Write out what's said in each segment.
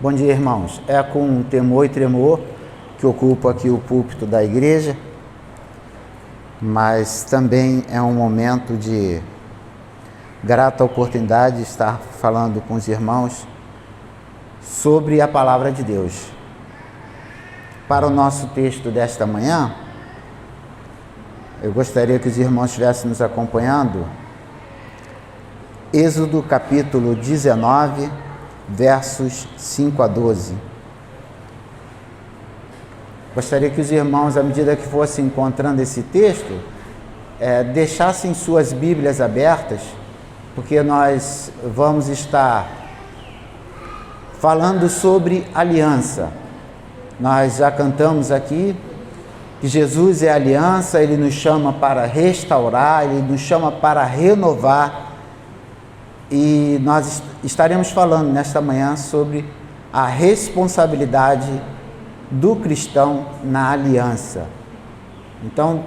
Bom dia, irmãos. É com temor e tremor que ocupo aqui o púlpito da igreja, mas também é um momento de grata oportunidade de estar falando com os irmãos sobre a palavra de Deus. Para o nosso texto desta manhã, eu gostaria que os irmãos estivessem nos acompanhando. Êxodo capítulo 19, versos 5 a 12. Gostaria que os irmãos, à medida que fossem encontrando esse texto, deixassem suas Bíblias abertas, porque nós vamos estar falando sobre aliança. Nós já cantamos aqui que Jesus é aliança, Ele nos chama para restaurar, Ele nos chama para renovar. E nós estaremos falando nesta manhã sobre a responsabilidade do cristão na aliança. Então,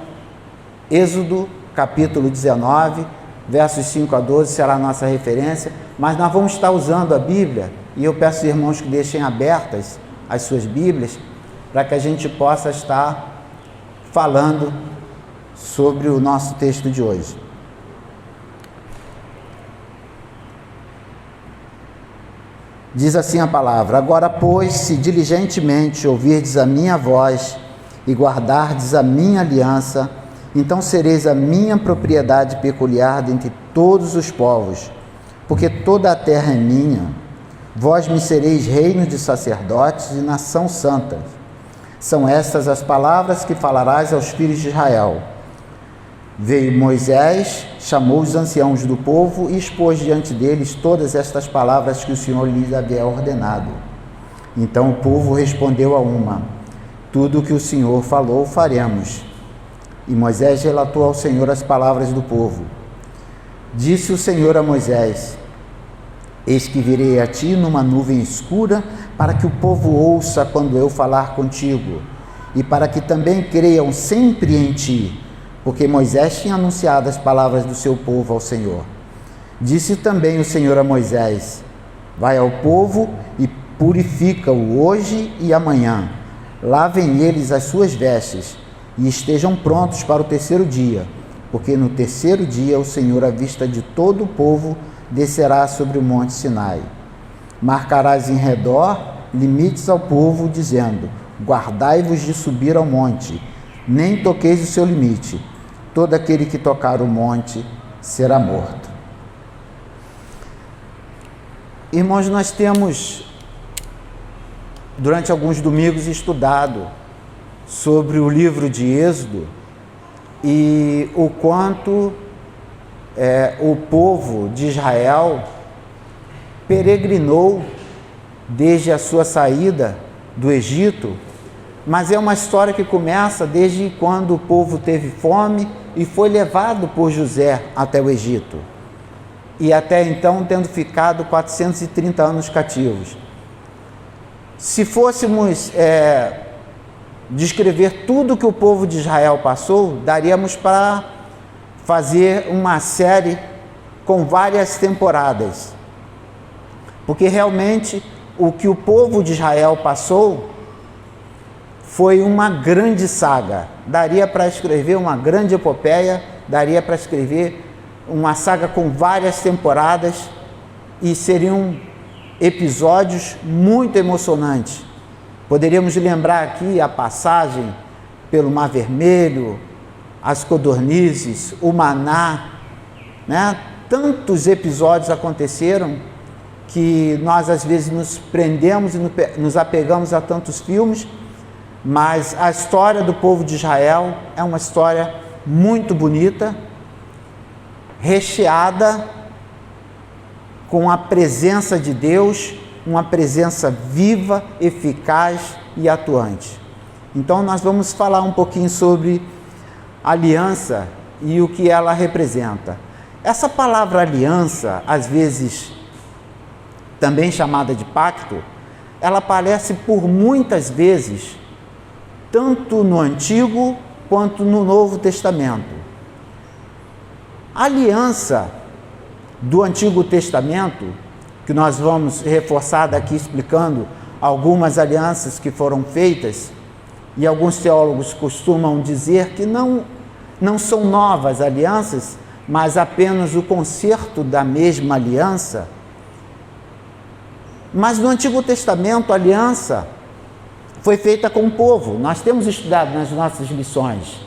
Êxodo capítulo 19, versos 5 a 12 será a nossa referência, mas nós vamos estar usando a Bíblia, e eu peço aos irmãos que deixem abertas as suas Bíblias, para que a gente possa estar falando sobre o nosso texto de hoje. Diz assim a palavra: agora, pois, se diligentemente ouvirdes a minha voz e guardardes a minha aliança, então sereis a minha propriedade peculiar dentre todos os povos, porque toda a terra é minha. Vós me sereis reino de sacerdotes e nação santa. São estas as palavras que falarás aos filhos de Israel. Veio Moisés, chamou os anciãos do povo e expôs diante deles todas estas palavras que o Senhor lhes havia ordenado. Então o povo respondeu a uma: tudo o que o Senhor falou faremos. E Moisés relatou ao Senhor as palavras do povo. Disse o Senhor a Moisés: eis que virei a ti numa nuvem escura, para que o povo ouça quando eu falar contigo, e para que também creiam sempre em ti, porque Moisés tinha anunciado as palavras do seu povo ao Senhor. Disse também o Senhor a Moisés: vai ao povo e purifica-o hoje e amanhã. Lavem eles as suas vestes e estejam prontos para o terceiro dia, porque no terceiro dia o Senhor, à vista de todo o povo, descerá sobre o monte Sinai. Marcarás em redor limites ao povo, dizendo: guardai-vos de subir ao monte, nem toqueis o seu limite. Todo aquele que tocar o monte será morto. Irmãos, nós temos, durante alguns domingos, estudado sobre o livro de Êxodo e o quanto o povo de Israel peregrinou desde a sua saída do Egito, mas é uma história que começa desde quando o povo teve fome e foi levado por José até o Egito, e até então tendo ficado 430 anos cativos. Se fôssemos descrever tudo que o povo de Israel passou, daríamos para fazer uma série com várias temporadas, porque realmente o que o povo de Israel passou foi uma grande saga. Daria para escrever uma grande epopeia, daria para escrever uma saga com várias temporadas, e seriam episódios muito emocionantes. Poderíamos lembrar aqui a passagem pelo Mar Vermelho, as codornizes, o maná, né? Tantos episódios aconteceram que nós às vezes nos prendemos e nos apegamos a tantos filmes, mas a história do povo de Israel é uma história muito bonita, recheada com a presença de Deus, uma presença viva, eficaz e atuante. Então nós vamos falar um pouquinho sobre aliança e o que ela representa. Essa palavra aliança, às vezes também chamada de pacto, ela aparece por muitas vezes tanto no Antigo quanto no Novo Testamento. A aliança do Antigo Testamento, que nós vamos reforçar daqui explicando algumas alianças que foram feitas, e alguns teólogos costumam dizer que não são novas alianças, mas apenas o conserto da mesma aliança. Mas no Antigo Testamento, a aliança foi feita com o povo. Nós temos estudado nas nossas lições.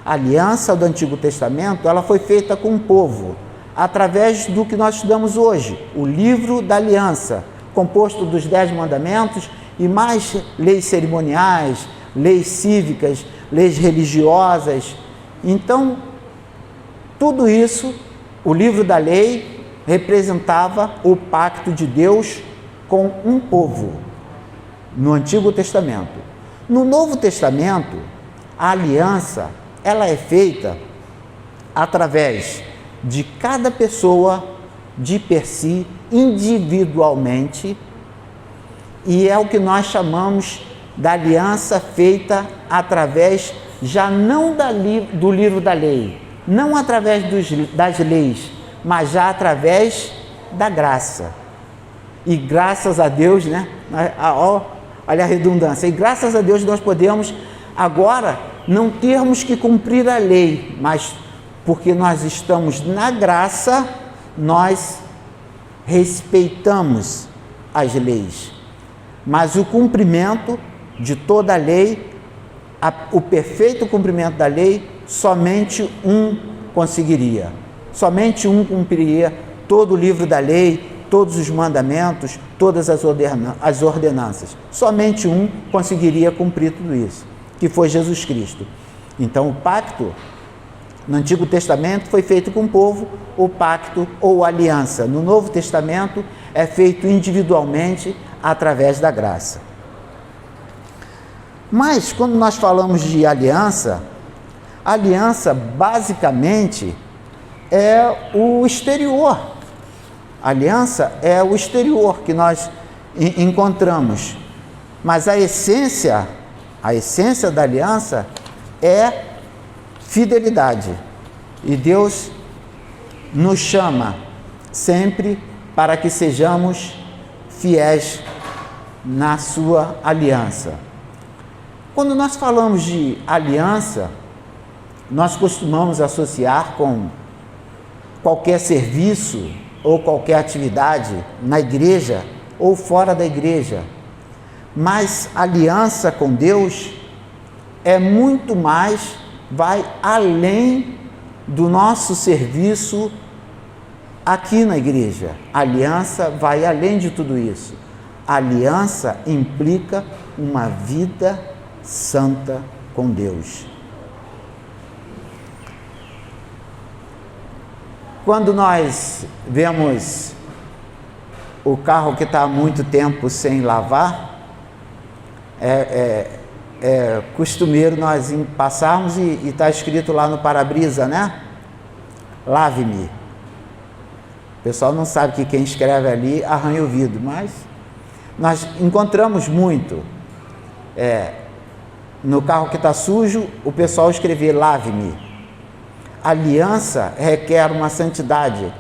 A aliança do Antigo Testamento, ela foi feita com o povo, através do que nós estudamos hoje, o livro da aliança, composto dos 10 mandamentos e mais leis cerimoniais, leis cívicas, leis religiosas. Então, tudo isso, o livro da lei, representava o pacto de Deus com um povo, no Antigo Testamento. No Novo Testamento, a aliança, ela é feita através de cada pessoa, de per si, individualmente, e é o que nós chamamos da aliança feita através, já não do livro da lei, não através das leis, mas já através da graça. E graças a Deus, né? Olha a redundância. E graças a Deus nós podemos agora não termos que cumprir a lei, mas porque nós estamos na graça, nós respeitamos as leis. Mas o cumprimento de toda a lei, o perfeito cumprimento da lei, somente um conseguiria. Somente um cumpriria todo o livro da lei, todos os mandamentos, todas as ordenanças. Somente um conseguiria cumprir tudo isso, que foi Jesus Cristo. Então, o pacto no Antigo Testamento foi feito com o povo, o pacto ou aliança no Novo Testamento é feito individualmente através da graça. Mas, quando nós falamos de aliança, aliança basicamente é o exterior. Aliança é o exterior que nós encontramos, mas a essência da aliança é fidelidade. E Deus nos chama sempre para que sejamos fiéis na sua aliança. Quando nós falamos de aliança, nós costumamos associar com qualquer serviço ou qualquer atividade na igreja ou fora da igreja. Mas aliança com Deus é muito mais, vai além do nosso serviço aqui na igreja. Aliança vai além de tudo isso. Aliança implica uma vida santa com Deus. Quando nós vemos o carro que está há muito tempo sem lavar, é costumeiro nós passarmos e está escrito lá no para-brisa, né? Lave-me. O pessoal não sabe que quem escreve ali arranha o vidro, mas nós encontramos muito no carro que está sujo, o pessoal escrever lave-me. Aliança requer uma santidade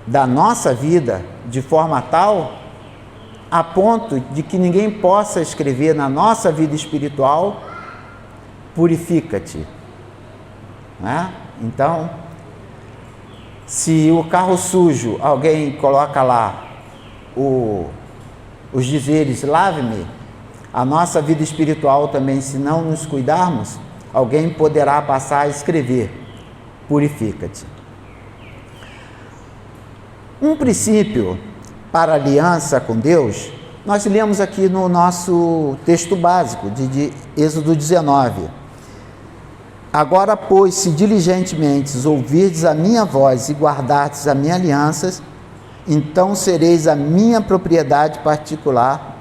da nossa vida de forma tal a ponto de que ninguém possa escrever na nossa vida espiritual purifica-te, né? Então, se o carro sujo, alguém coloca lá os dizeres lave-me, a nossa vida espiritual também, se não nos cuidarmos, alguém poderá passar a escrever purifica-te. Um princípio para a aliança com Deus, nós lemos aqui no nosso texto básico de Êxodo 19. Agora, pois, se diligentemente ouvirdes a minha voz e guardardes a minha aliança, então sereis a minha propriedade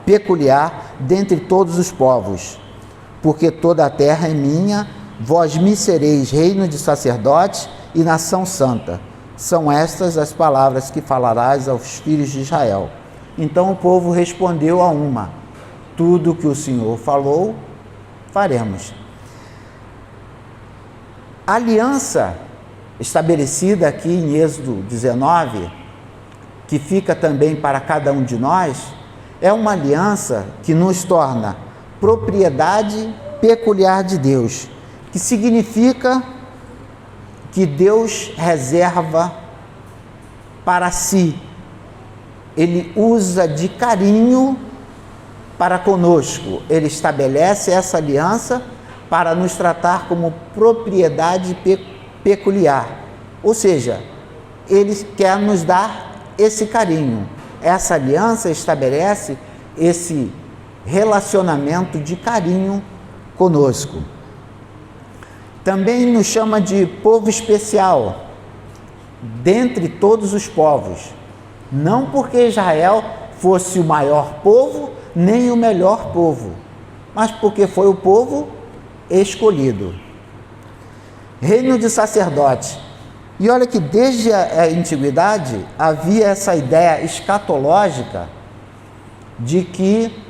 peculiar dentre todos os povos. Porque toda a terra é minha, vós me sereis reino de sacerdotes e nação santa. São estas as palavras que falarás aos filhos de Israel. Então o povo respondeu a uma: tudo que o Senhor falou, faremos. A aliança estabelecida aqui em Êxodo 19, que fica também para cada um de nós, é uma aliança que nos torna propriedade peculiar de Deus, que significa que Deus reserva para si, Ele usa de carinho para conosco, Ele estabelece essa aliança para nos tratar como propriedade peculiar, ou seja, Ele quer nos dar esse carinho. Essa aliança estabelece esse relacionamento de carinho conosco. Também nos chama de povo especial, dentre todos os povos. Não porque Israel fosse o maior povo, nem o melhor povo, mas porque foi o povo escolhido. Reino de sacerdotes. E olha que desde a antiguidade havia essa ideia escatológica de que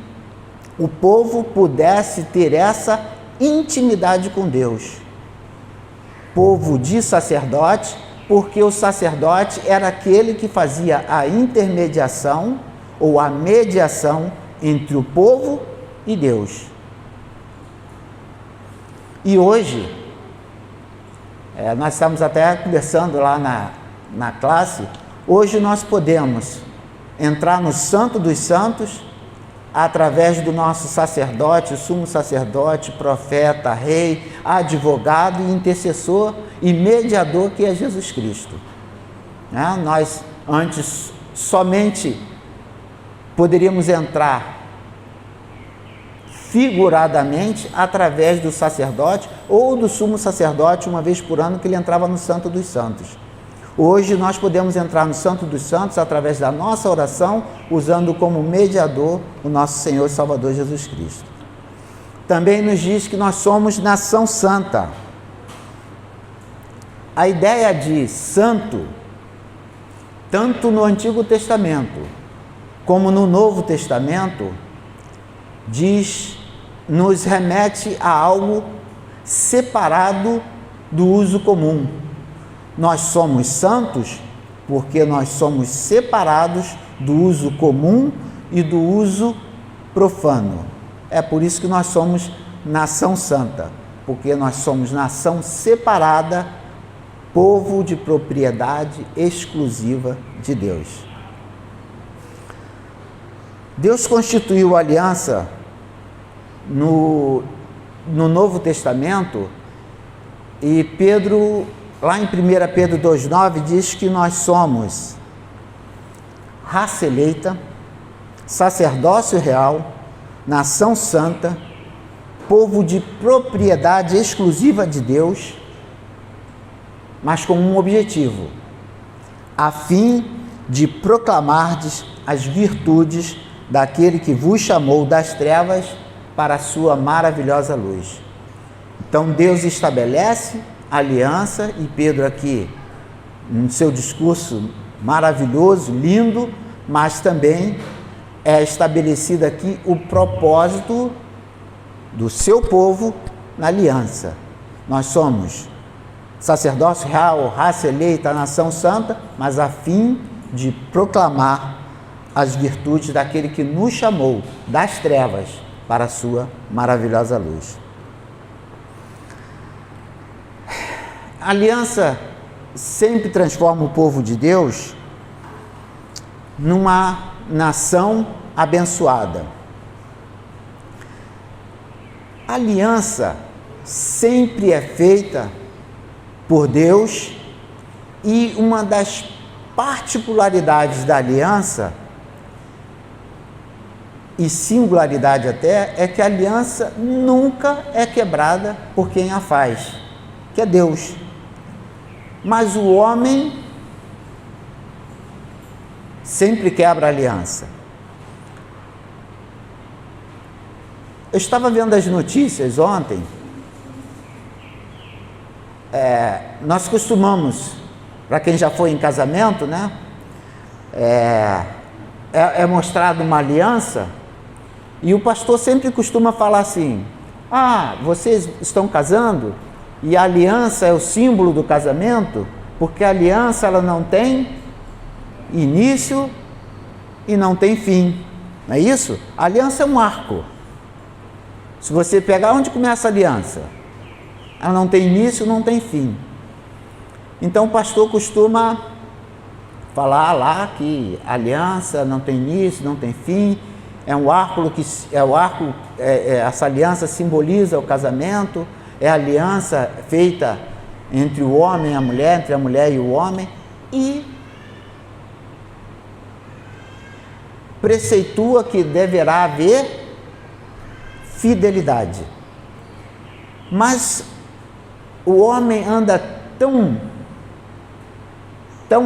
o povo pudesse ter essa intimidade com Deus. Povo de sacerdote, porque o sacerdote era aquele que fazia a intermediação ou a mediação entre o povo e Deus. E hoje, nós estamos até conversando lá na classe, hoje nós podemos entrar no Santo dos Santos através do nosso sacerdote, sumo sacerdote, profeta, rei, advogado e intercessor e mediador, que é Jesus Cristo. Nós antes somente poderíamos entrar figuradamente através do sacerdote ou do sumo sacerdote uma vez por ano, que ele entrava no Santo dos Santos. Hoje nós podemos entrar no Santo dos Santos através da nossa oração, usando como mediador o nosso Senhor e Salvador Jesus Cristo. Também nos diz que nós somos nação santa. A ideia de santo, tanto no Antigo Testamento como no Novo Testamento, nos remete a algo separado do uso comum. Nós somos santos porque nós somos separados do uso comum e do uso profano. É por isso que nós somos nação santa, porque nós somos nação separada, povo de propriedade exclusiva de Deus. Deus constituiu a aliança no Novo Testamento, e Pedro, lá em 1 Pedro 2,9, diz que nós somos raça eleita, sacerdócio real, nação santa, povo de propriedade exclusiva de Deus, mas com um objetivo, a fim de proclamardes as virtudes daquele que vos chamou das trevas para a sua maravilhosa luz. Então Deus estabelece aliança, e Pedro aqui, no seu discurso maravilhoso, lindo, mas também é estabelecido aqui o propósito do seu povo na aliança. Nós somos sacerdócio real, raça eleita, nação santa, mas a fim de proclamar as virtudes daquele que nos chamou das trevas para a sua maravilhosa luz. A aliança sempre transforma o povo de Deus numa nação abençoada. A aliança sempre é feita por Deus, e uma das particularidades da aliança, e singularidade até, é que a aliança nunca é quebrada por quem a faz, que é Deus. Mas o homem sempre quebra a aliança. Eu estava vendo as notícias ontem. Nós costumamos, para quem já foi em casamento, né? É mostrado uma aliança, e o pastor sempre costuma falar assim: vocês estão casando, e a aliança é o símbolo do casamento, porque a aliança ela não tem início e não tem fim. Não é isso? A aliança é um arco. Se você pegar onde começa a aliança, ela não tem início, não tem fim. Então o pastor costuma falar lá que a aliança não tem início, não tem fim, essa aliança simboliza o casamento, é a aliança feita entre o homem e a mulher, entre a mulher e o homem, e preceitua que deverá haver fidelidade. Mas o homem anda tão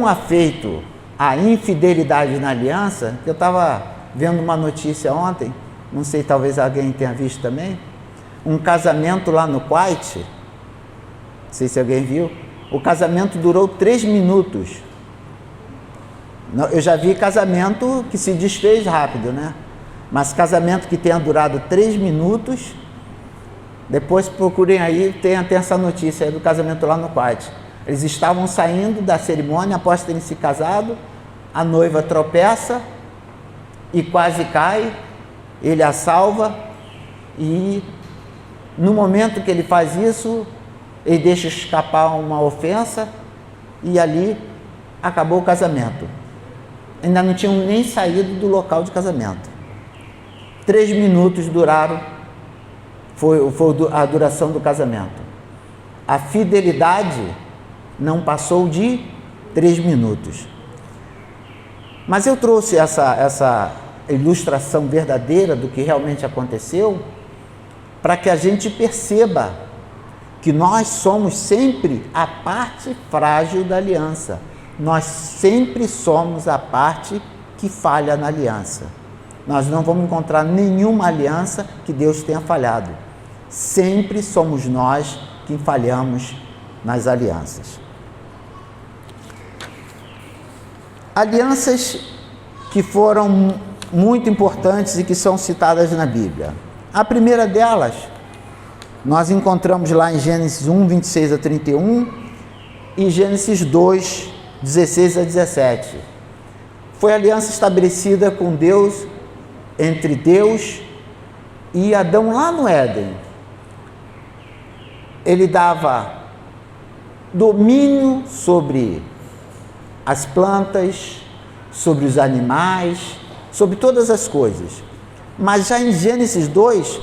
afeito à infidelidade na aliança, que eu estava vendo uma notícia ontem, não sei, talvez alguém tenha visto também, um casamento lá no Kuwait, não sei se alguém viu, o casamento durou 3 minutos. Eu já vi casamento que se desfez rápido, né? Mas casamento que tenha durado 3 minutos, depois procurem aí, tem até essa notícia aí do casamento lá no Kuwait. Eles estavam saindo da cerimônia após terem se casado, a noiva tropeça e quase cai, ele a salva, e no momento que ele faz isso, ele deixa escapar uma ofensa e ali acabou o casamento. Ainda não tinham nem saído do local de casamento. 3 minutos duraram, foi a duração do casamento. A fidelidade não passou de 3 minutos. Mas eu trouxe essa ilustração verdadeira do que realmente aconteceu, para que a gente perceba que nós somos sempre a parte frágil da aliança. Nós sempre somos a parte que falha na aliança. Nós não vamos encontrar nenhuma aliança que Deus tenha falhado. Sempre somos nós que falhamos nas alianças. Alianças que foram muito importantes e que são citadas na Bíblia. A primeira delas, nós encontramos lá em Gênesis 1, 26 a 31 e Gênesis 2, 16 a 17. Foi a aliança estabelecida com Deus, entre Deus e Adão lá no Éden. Ele dava domínio sobre as plantas, sobre os animais, sobre todas as coisas. Mas já em Gênesis 2,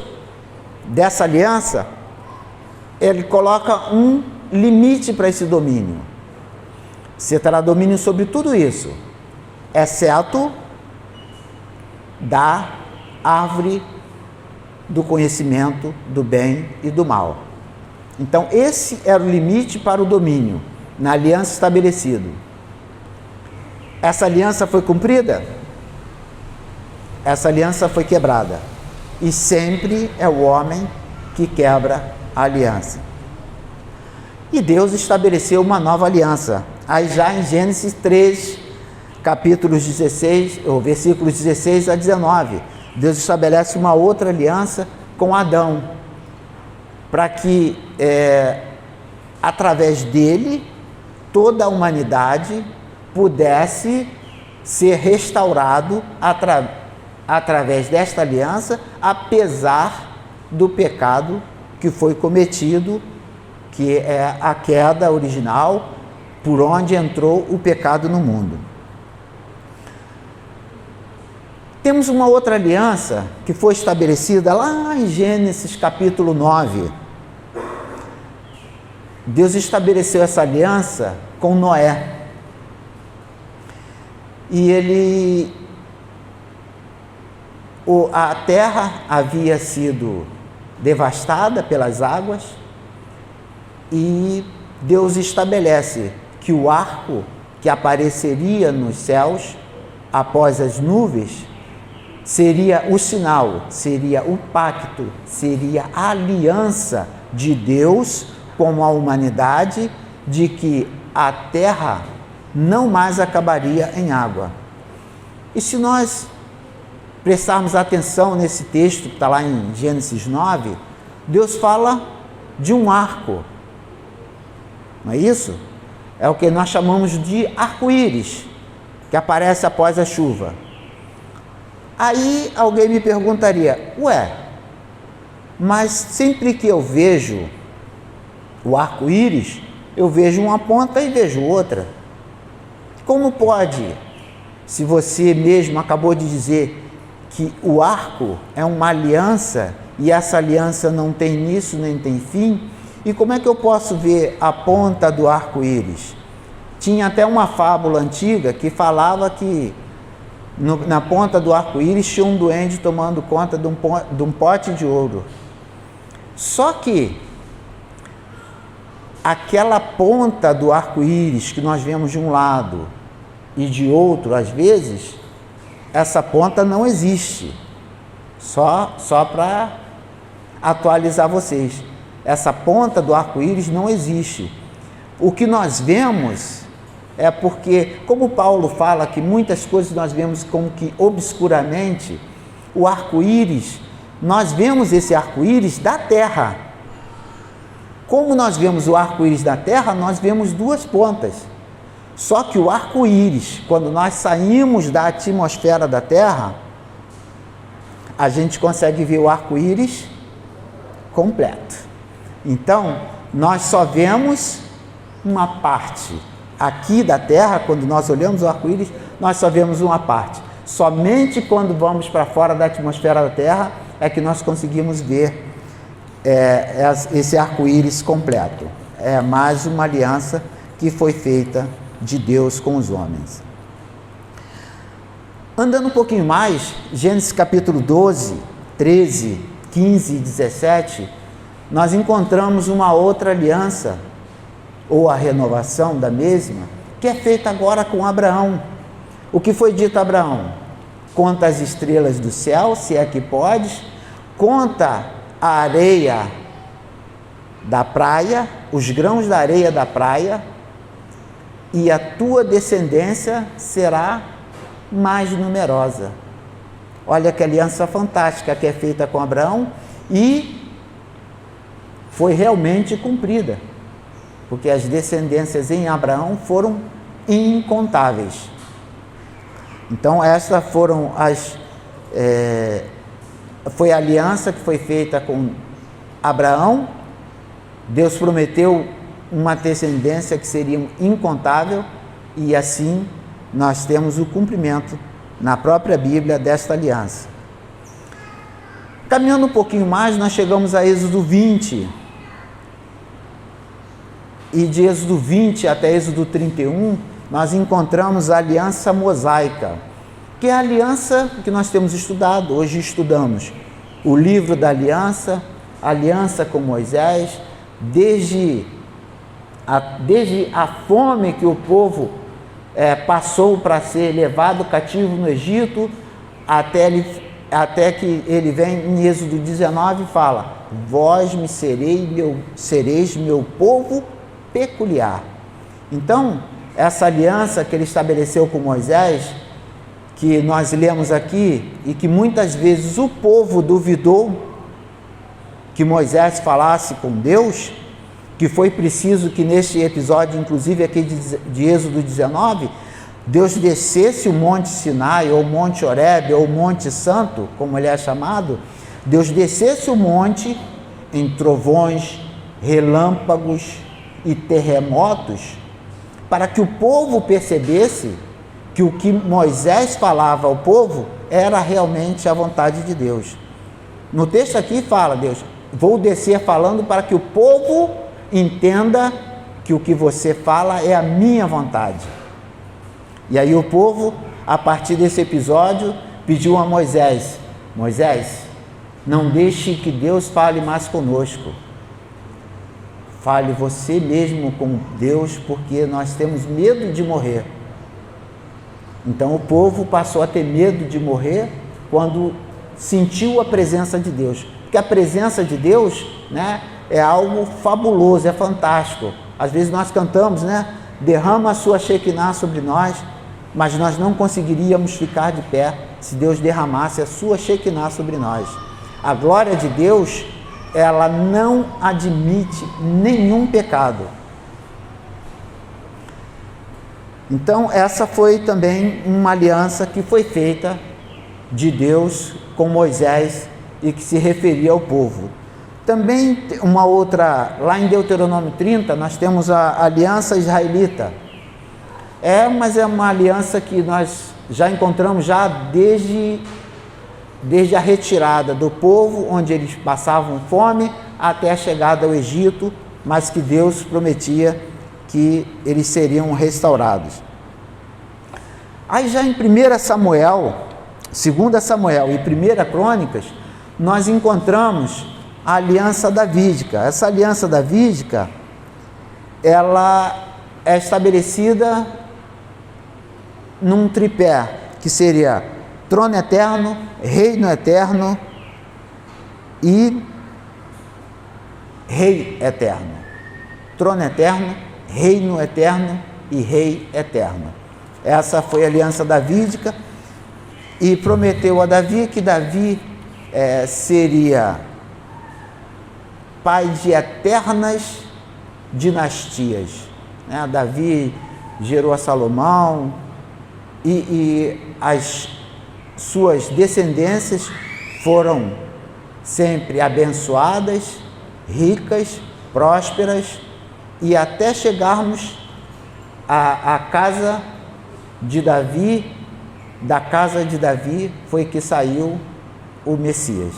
dessa aliança, ele coloca um limite para esse domínio. Você terá domínio sobre tudo isso, exceto da árvore do conhecimento do bem e do mal. Então, esse era o limite para o domínio, na aliança estabelecida. Essa aliança foi cumprida? Essa aliança foi quebrada. E sempre é o homem que quebra a aliança. E Deus estabeleceu uma nova aliança. Aí já em Gênesis 3, capítulos 16, ou versículos 16 a 19, Deus estabelece uma outra aliança com Adão, para que, através dele, toda a humanidade pudesse ser restaurado através desta aliança, apesar do pecado que foi cometido, que é a queda original, por onde entrou o pecado no mundo. Temos uma outra aliança que foi estabelecida lá em Gênesis capítulo 9. Deus estabeleceu essa aliança com Noé. E a terra havia sido devastada pelas águas, e Deus estabelece que o arco que apareceria nos céus após as nuvens seria o sinal, seria o pacto, seria a aliança de Deus com a humanidade, de que a terra não mais acabaria em água. E se nós prestarmos atenção nesse texto que está lá em Gênesis 9, Deus fala de um arco, não é isso? É o que nós chamamos de arco-íris, que aparece após a chuva. Aí alguém me perguntaria, ué, mas sempre que eu vejo o arco-íris, eu vejo uma ponta e vejo outra. Como pode? Se você mesmo acabou de dizer que o arco é uma aliança e essa aliança não tem início nem tem fim, e como é que eu posso ver a ponta do arco-íris? Tinha até uma fábula antiga que falava que na ponta do arco-íris tinha um duende tomando conta de um pote de ouro. Só que aquela ponta do arco-íris que nós vemos de um lado e de outro, às vezes, essa ponta não existe. Só para atualizar vocês. Essa ponta do arco-íris não existe. O que nós vemos é porque, como Paulo fala que muitas coisas nós vemos como que obscuramente, o arco-íris, nós vemos esse arco-íris da terra. Como nós vemos o arco-íris da terra, nós vemos duas pontas. Só que o arco-íris, quando nós saímos da atmosfera da terra, a gente consegue ver o arco-íris completo. Então, nós só vemos uma parte. Aqui da terra, quando nós olhamos o arco-íris, nós só vemos uma parte. Somente quando vamos para fora da atmosfera da terra é que nós conseguimos ver esse arco-íris completo. É mais uma aliança que foi feita de Deus com os homens. Andando um pouquinho mais, Gênesis capítulo 12, 13, 15 e 17, nós encontramos uma outra aliança, ou a renovação da mesma, que é feita agora com Abraão. O que foi dito a Abraão? Conta as estrelas do céu, se é que podes, conta a areia da praia, os grãos da areia da praia, e a tua descendência será mais numerosa. Olha que aliança fantástica que é feita com Abraão e foi realmente cumprida, porque as descendências em Abraão foram incontáveis. Então essas foram foi a aliança que foi feita com Abraão. Deus prometeu uma descendência que seria incontável e assim nós temos o cumprimento na própria Bíblia desta aliança. Caminhando um pouquinho mais, nós chegamos a Êxodo 20. E de Êxodo 20 até Êxodo 31, nós encontramos a aliança mosaica, que é a aliança que nós temos estudado. Hoje estudamos o livro da aliança, a aliança com Moisés, desde a fome que o povo passou para ser levado cativo no Egito, até que ele vem em Êxodo 19 e fala: vós me sereis meu povo peculiar. Então, essa aliança que ele estabeleceu com Moisés, que nós lemos aqui, e que muitas vezes o povo duvidou que Moisés falasse com Deus, que foi preciso que neste episódio, inclusive aqui de Êxodo 19, Deus descesse o Monte Sinai, ou Monte Horebe, ou Monte Santo, como ele é chamado, Deus descesse o monte em trovões, relâmpagos e terremotos, para que o povo percebesse que o que Moisés falava ao povo era realmente a vontade de Deus. No texto aqui fala, Deus, vou descer falando para que o povo entenda que o que você fala é a minha vontade. E aí o povo, a partir desse episódio, pediu a Moisés: Moisés, não deixe que Deus fale mais conosco. Fale você mesmo com Deus, porque nós temos medo de morrer. Então o povo passou a ter medo de morrer quando sentiu a presença de Deus. Porque a presença de Deus, né, é algo fabuloso, é fantástico. Às vezes nós cantamos, né, derrama a sua Shekinah sobre nós, mas nós não conseguiríamos ficar de pé se Deus derramasse a sua Shekinah sobre nós. A glória de Deus, ela não admite nenhum pecado. Então essa foi também uma aliança que foi feita de Deus com Moisés e que se referia ao povo. Também uma outra, lá em Deuteronômio 30, nós temos a aliança israelita. Mas é uma aliança que nós já encontramos já desde a retirada do povo, onde eles passavam fome, até a chegada ao Egito, mas que Deus prometia que eles seriam restaurados. Aí já em 1 Samuel, 2 Samuel e 1 Crônicas, nós encontramos a aliança davídica. Essa aliança davídica, ela é estabelecida num tripé, que seria trono eterno, reino eterno e rei eterno. Trono eterno, reino eterno e rei eterno. Essa foi a aliança davídica, e prometeu a Davi que Davi seria pai de eternas dinastias. Davi gerou a Salomão, e as suas descendências foram sempre abençoadas, ricas, prósperas, e até chegarmos à casa de Davi. Da casa de Davi foi que saiu o Messias.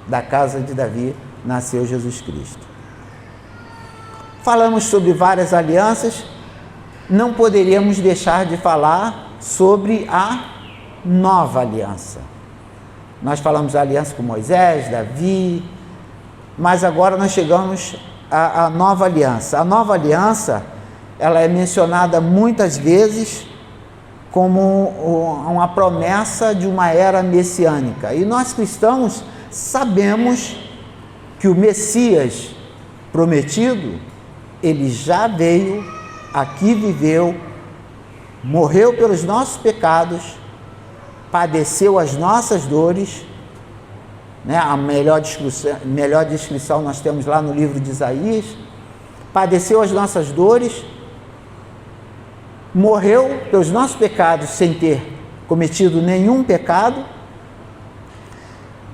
Da casa de Davi nasceu Jesus Cristo. Falamos sobre várias alianças, não poderíamos deixar de falar sobre a nova aliança. Nós falamos da aliança com Moisés, Davi, mas agora nós chegamos à nova aliança. A nova aliança, ela é mencionada muitas vezes como uma promessa de uma era messiânica. E nós cristãos sabemos que o Messias prometido, ele já veio, aqui viveu, morreu pelos nossos pecados, padeceu as nossas dores, a melhor descrição nós temos lá no livro de Isaías, padeceu as nossas dores, morreu pelos nossos pecados sem ter cometido nenhum pecado,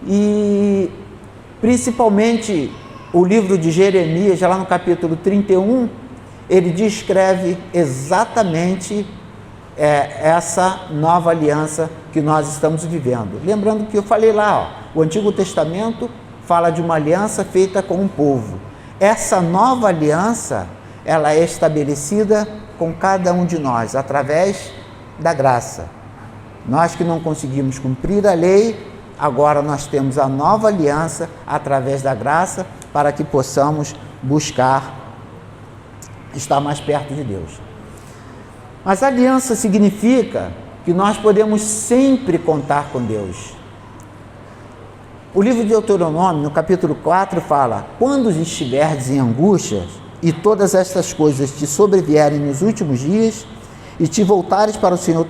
e principalmente o livro de Jeremias, já lá no capítulo 31, ele descreve exatamente essa nova aliança que nós estamos vivendo. Lembrando que eu falei lá, o Antigo Testamento fala de uma aliança feita com um povo. Essa nova aliança, ela é estabelecida com cada um de nós, através da graça. Nós que não conseguimos cumprir a lei, agora nós temos a nova aliança através da graça, para que possamos buscar estar mais perto de Deus. Mas a aliança significa que nós podemos sempre contar com Deus. O livro de Deuteronômio, no capítulo 4, fala: quando estiverdes em angústias, e todas estas coisas te sobrevierem nos últimos dias, e te voltares para o Senhor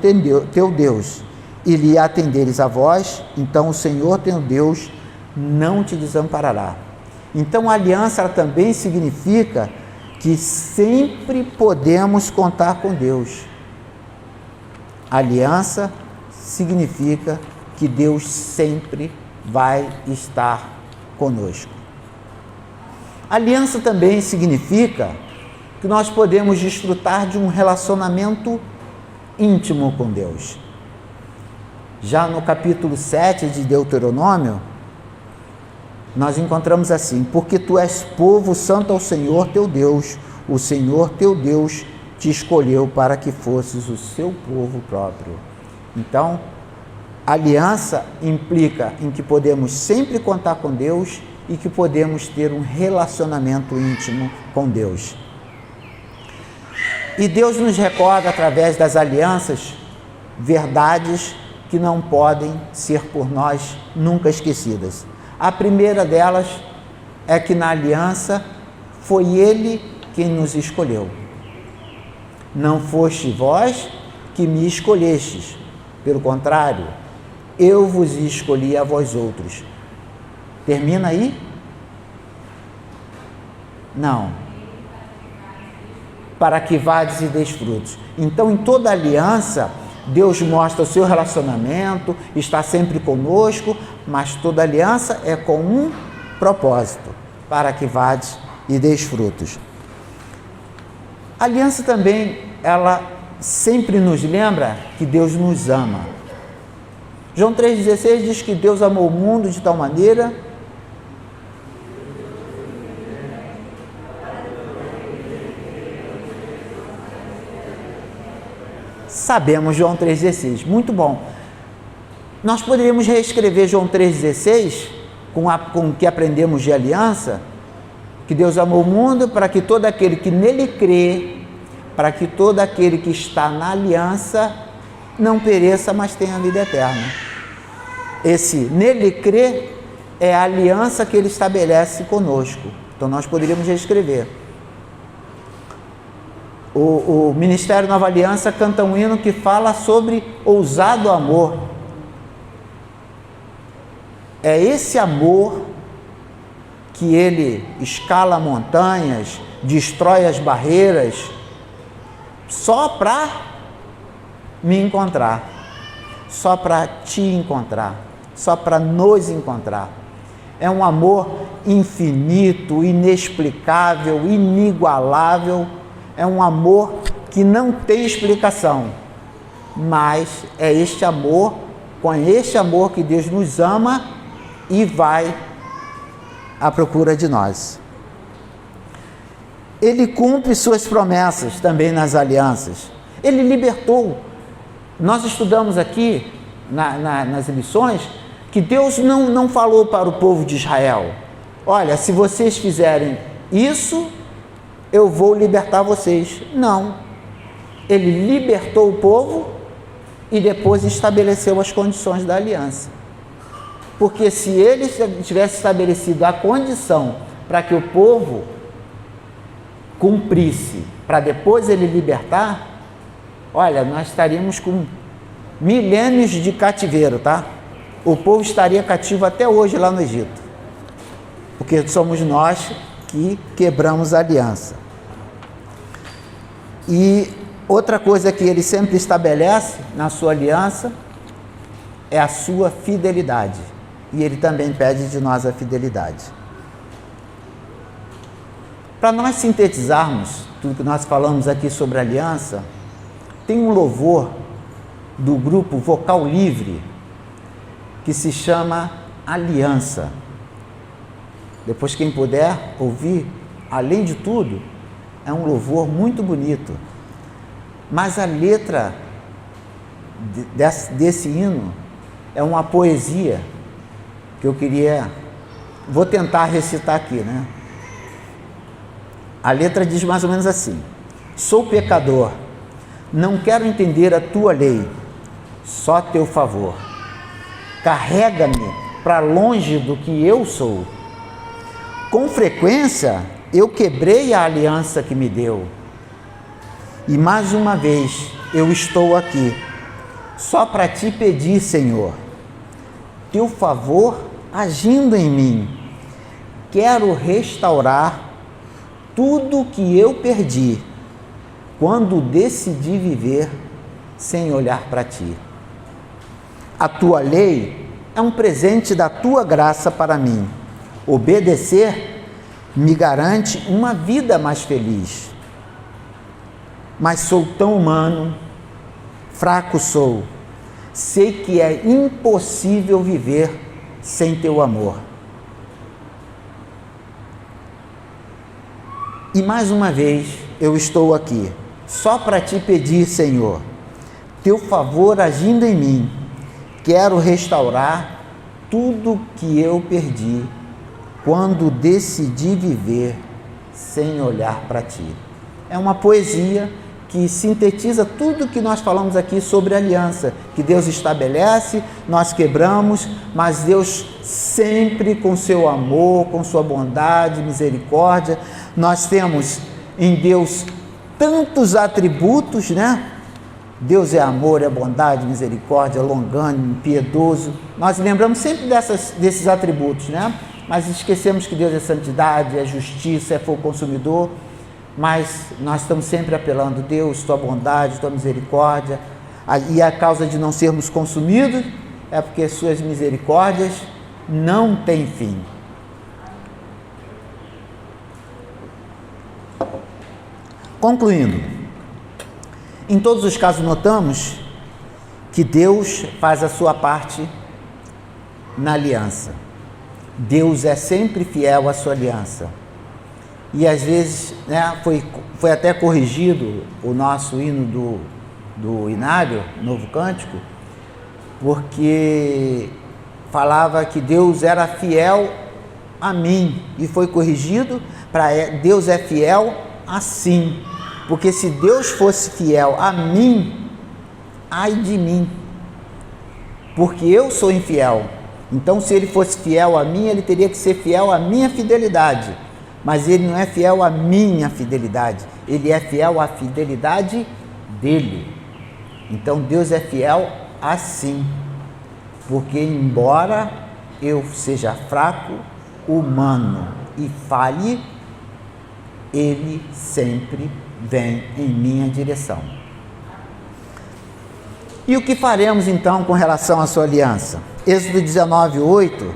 teu Deus, e lhe atenderes a voz, então o Senhor teu Deus não te desamparará. Então a aliança, ela também significa que sempre podemos contar com Deus. A aliança significa que Deus sempre vai estar conosco. A aliança também significa que nós podemos desfrutar de um relacionamento íntimo com Deus. Já no capítulo 7 de Deuteronômio, nós encontramos assim: porque tu és povo santo ao Senhor teu Deus, o Senhor teu Deus te escolheu para que fosses o seu povo próprio. Então, a aliança implica em que podemos sempre contar com Deus e que podemos ter um relacionamento íntimo com Deus. E Deus nos recorda, através das alianças, verdades que não podem ser por nós nunca esquecidas. A primeira delas é que na aliança foi Ele quem nos escolheu. Não foste vós que me escolhestes, pelo contrário, eu vos escolhi a vós outros. Termina aí? Não. Para que vades e deis frutos. Então, em toda aliança, Deus mostra o seu relacionamento, está sempre conosco, mas toda aliança é com um propósito, para que vades e deis frutos. A aliança também, ela sempre nos lembra que Deus nos ama. João 3,16 diz que Deus amou o mundo de tal maneira sabemos João 3,16, muito bom. Nós poderíamos reescrever João 3,16 com o que aprendemos de aliança, que Deus amou o mundo para que todo aquele que nele crê, para que todo aquele que está na aliança não pereça, mas tenha a vida eterna. Esse nele crê é a aliança que ele estabelece conosco. Então nós poderíamos reescrever. O Ministério Nova Aliança canta um hino que fala sobre ousado amor. É esse amor que ele escala montanhas, destrói as barreiras, só para me encontrar, só para te encontrar, só para nos encontrar. É um amor infinito, inexplicável, inigualável. É um amor que não tem explicação, mas é este amor, com este amor que Deus nos ama e vai à procura de nós. Ele cumpre suas promessas também nas alianças. Ele libertou. Nós estudamos aqui nas lições que Deus não falou para o povo de Israel: olha, se vocês fizerem isso, eu vou libertar vocês. Não. Ele libertou o povo e depois estabeleceu as condições da aliança. Porque se ele tivesse estabelecido a condição para que o povo cumprisse, para depois ele libertar, olha, nós estaríamos com milênios de cativeiro, tá? O povo estaria cativo até hoje lá no Egito. Porque somos nós que quebramos a aliança. E outra coisa que ele sempre estabelece na sua aliança é a sua fidelidade. E ele também pede de nós a fidelidade. Para nós sintetizarmos tudo que nós falamos aqui sobre a aliança, tem um louvor do grupo Vocal Livre que se chama Aliança. Depois, quem puder ouvir, além de tudo, é um louvor muito bonito. Mas a letra desse hino é uma poesia que eu vou tentar recitar aqui, né? A letra diz mais ou menos assim: sou pecador, não quero entender a tua lei, só teu favor. Carrega-me para longe do que eu sou. Com frequência eu quebrei a aliança que me deu. E mais uma vez eu estou aqui, só para te pedir, Senhor, teu favor agindo em mim. Quero restaurar tudo que eu perdi quando decidi viver sem olhar para ti. A tua lei é um presente da tua graça para mim. Obedecer me garante uma vida mais feliz. Mas sou tão humano, fraco sou. Sei que é impossível viver sem teu amor. E mais uma vez eu estou aqui, só para te pedir, Senhor, teu favor agindo em mim. Quero restaurar tudo que eu perdi quando decidi viver sem olhar para ti. É uma poesia que sintetiza tudo que nós falamos aqui sobre a aliança, que Deus estabelece, nós quebramos, mas Deus sempre com seu amor, com sua bondade, misericórdia. Nós temos em Deus tantos atributos, né? Deus é amor, é bondade, misericórdia, longânimo, piedoso. Nós lembramos sempre desses atributos, né? Mas esquecemos que Deus é santidade, é justiça, é fogo consumidor. Mas nós estamos sempre apelando: Deus, tua bondade, tua misericórdia, E a causa de não sermos consumidos é porque suas misericórdias não têm fim. Concluindo, em todos os casos notamos que Deus faz a sua parte na aliança. Deus é sempre fiel à sua aliança. E às vezes, né, foi até corrigido o nosso hino do Inário, Novo Cântico, porque falava que Deus era fiel a mim, e foi corrigido para Deus é fiel assim, porque se Deus fosse fiel a mim, ai de mim, porque eu sou infiel. Então, se ele fosse fiel a mim, ele teria que ser fiel à minha fidelidade, mas ele não é fiel à minha fidelidade, ele é fiel à fidelidade dele. Então, Deus é fiel assim, porque embora eu seja fraco, humano e falhe, ele sempre vem em minha direção. E o que faremos então com relação à sua aliança? Êxodo 19:8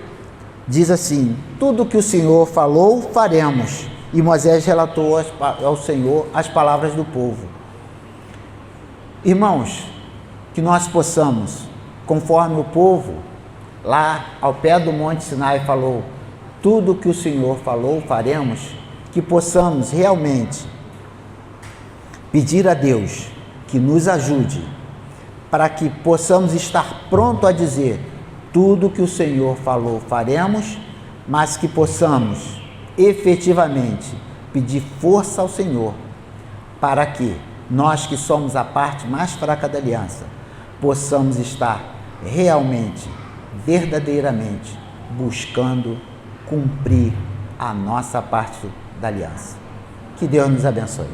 diz assim: tudo que o Senhor falou, faremos. E Moisés relatou ao Senhor as palavras do povo. Irmãos, que nós possamos, conforme o povo lá ao pé do Monte Sinai falou, tudo que o Senhor falou, faremos, que possamos realmente pedir a Deus que nos ajude, para que possamos estar pronto a dizer tudo que o Senhor falou, faremos, mas que possamos efetivamente pedir força ao Senhor, para que nós que somos a parte mais fraca da aliança, possamos estar realmente, verdadeiramente, buscando cumprir a nossa parte da aliança. Que Deus nos abençoe.